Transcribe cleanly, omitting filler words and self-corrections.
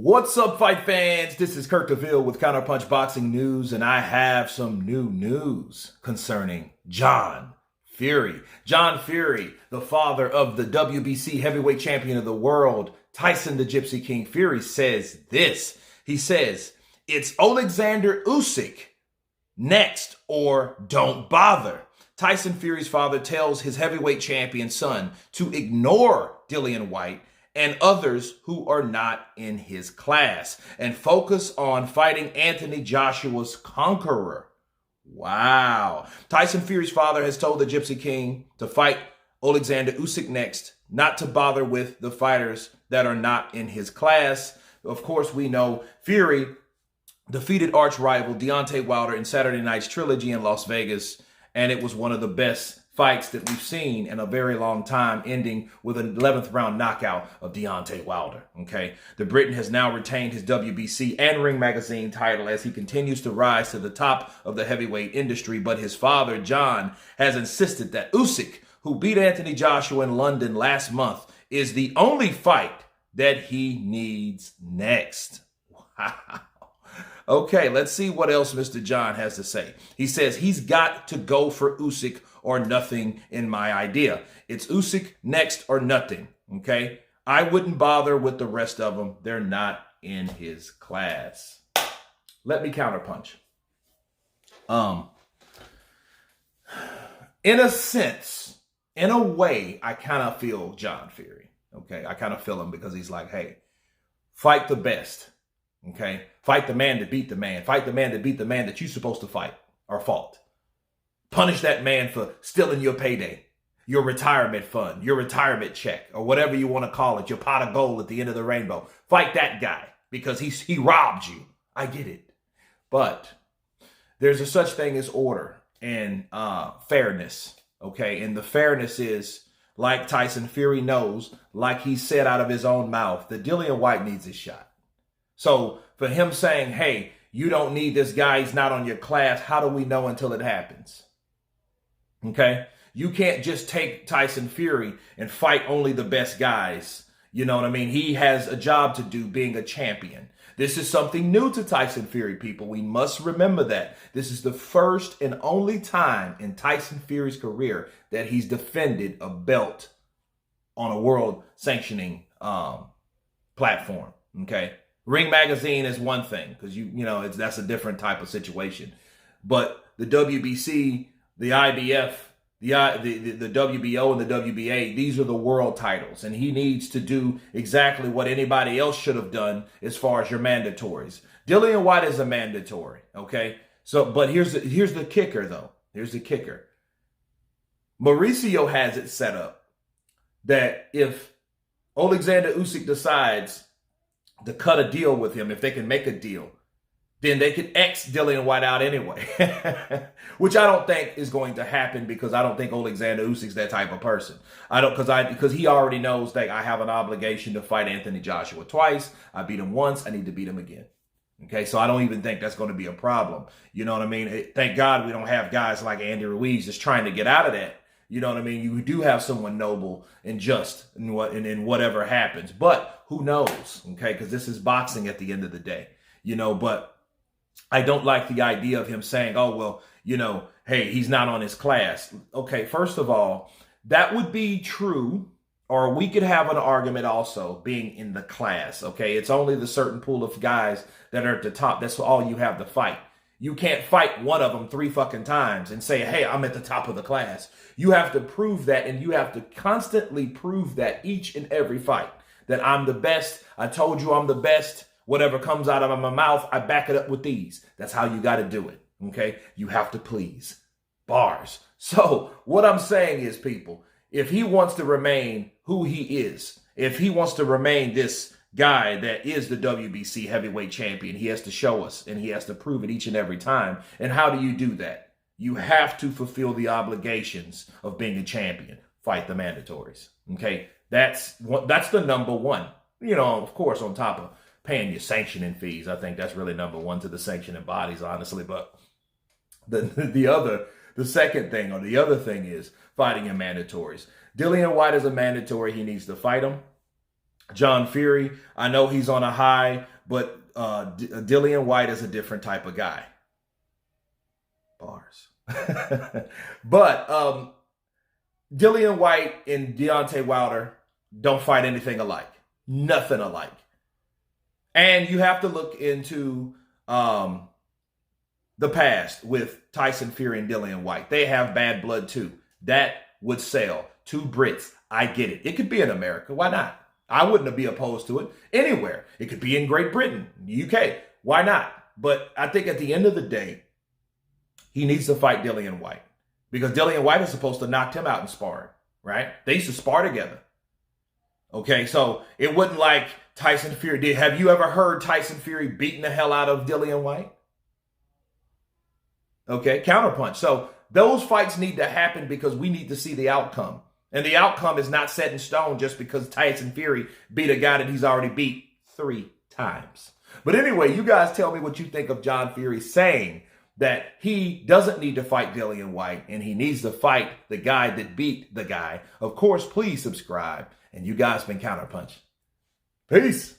What's up, fight fans? This is Kirk DeVille with Counterpunch Boxing News, and I have some new news concerning John Fury. John Fury, the father of the WBC heavyweight champion of the world, Tyson the Gypsy King Fury, says this. He says, it's Alexander Usyk next or don't bother. Tyson Fury's father tells his heavyweight champion son to ignore Dillian Whyte and others who are not in his class and focus on fighting Anthony Joshua's conqueror. Wow. Tyson Fury's father has told the Gypsy King to fight Alexander Usyk next, not to bother with the fighters that are not in his class. Of course, we know Fury defeated arch rival Deontay Wilder in Saturday Night's Trilogy in Las Vegas, and it was one of the best fights that we've seen in a very long time, ending with an 11th round knockout of Deontay Wilder. Okay, the Briton has now retained his WBC and Ring Magazine title as he continues to rise to the top of the heavyweight industry. But his father, John, has insisted that Usyk, who beat Anthony Joshua in London last month, is the only fight that he needs next. Wow. Okay, let's see what else Mr. John has to say. He says he's got to go for Usyk or nothing in my idea. It's Usyk next or nothing, okay? I wouldn't bother with the rest of them. They're not in his class. Let me counterpunch. In a sense, in a way, I kind of feel John Fury, okay? I kind of feel him because he's like, hey, fight the best, okay? Fight the man to beat the man. Fight the man to beat the man that you're supposed to fight or fought. Punish that man for stealing your payday, your retirement fund, your retirement check, or whatever you want to call it, your pot of gold at the end of the rainbow. Fight that guy because he robbed you. I get it. But there's a such thing as order and fairness, okay? And the fairness is, like Tyson Fury knows, like he said out of his own mouth, that Dillian Whyte needs his shot. So for him saying, hey, you don't need this guy, he's not on your class, how do we know until it happens? Okay? You can't just take Tyson Fury and fight only the best guys. You know what I mean? He has a job to do being a champion. This is something new to Tyson Fury, people. We must remember that. This is the first and only time in Tyson Fury's career that he's defended a belt on a world sanctioning platform. Okay? Ring Magazine is one thing because that's a different type of situation. But the WBC, the IBF, the WBO and the WBA, these are the world titles. And he needs to do exactly what anybody else should have done as far as your mandatories. Dillian Whyte is a mandatory, okay? So, but here's the kicker, though. Here's the kicker. Mauricio has it set up that if Alexander Usyk decides to cut a deal with him, if they can make a deal, then they could X Dillian Whyte out anyway, which I don't think is going to happen because I don't think Alexander Usyk's that type of person. Because he already knows that I have an obligation to fight Anthony Joshua twice. I beat him once. I need to beat him again. Okay, so I don't even think that's going to be a problem. You know what I mean? Thank God we don't have guys like Andy Ruiz just trying to get out of that. You know what I mean? You do have someone noble and just in whatever happens. But who knows? Okay, because this is boxing at the end of the day. But I don't like the idea of him saying, oh, well, hey, he's not on his class. Okay, first of all, that would be true, or we could have an argument also being in the class, okay? It's only the certain pool of guys that are at the top. That's all you have to fight. You can't fight one of them 3 fucking times and say, hey, I'm at the top of the class. You have to prove that, and you have to constantly prove that each and every fight, that I'm the best. I told you I'm the best. Whatever comes out of my mouth, I back it up with these. That's how you got to do it, okay? You have to please. Bars. So what I'm saying is, people, if he wants to remain who he is, if he wants to remain this guy that is the WBC heavyweight champion, he has to show us, and he has to prove it each and every time. And how do you do that? You have to fulfill the obligations of being a champion. Fight the mandatories, okay? That's the number one. Of course, on top of paying your sanctioning fees. I think that's really number one to the sanctioning bodies, honestly. But the second thing, or the other thing, is fighting your mandatories. Dillian Whyte is a mandatory. He needs to fight him. John Fury, I know he's on a high, but Dillian Whyte is a different type of guy. Bars. But Dillian Whyte and Deontay Wilder don't fight anything alike. Nothing alike. And you have to look into the past with Tyson Fury and Dillian Whyte. They have bad blood too. That would sell. Two Brits. I get it. It could be in America. Why not? I wouldn't be opposed to it anywhere. It could be in Great Britain, UK. Why not? But I think at the end of the day, he needs to fight Dillian Whyte because Dillian Whyte is supposed to knock him out in sparring, right? They used to spar together. Okay, so it wasn't like Tyson Fury did. Have you ever heard Tyson Fury beating the hell out of Dillian Whyte? Okay, counterpunch. So those fights need to happen because we need to see the outcome. And the outcome is not set in stone just because Tyson Fury beat a guy that he's already beat 3 times. But anyway, you guys tell me what you think of John Fury saying that he doesn't need to fight Dillian Whyte and he needs to fight the guy that beat the guy. Of course, please subscribe. And you guys been Counterpunch. Peace.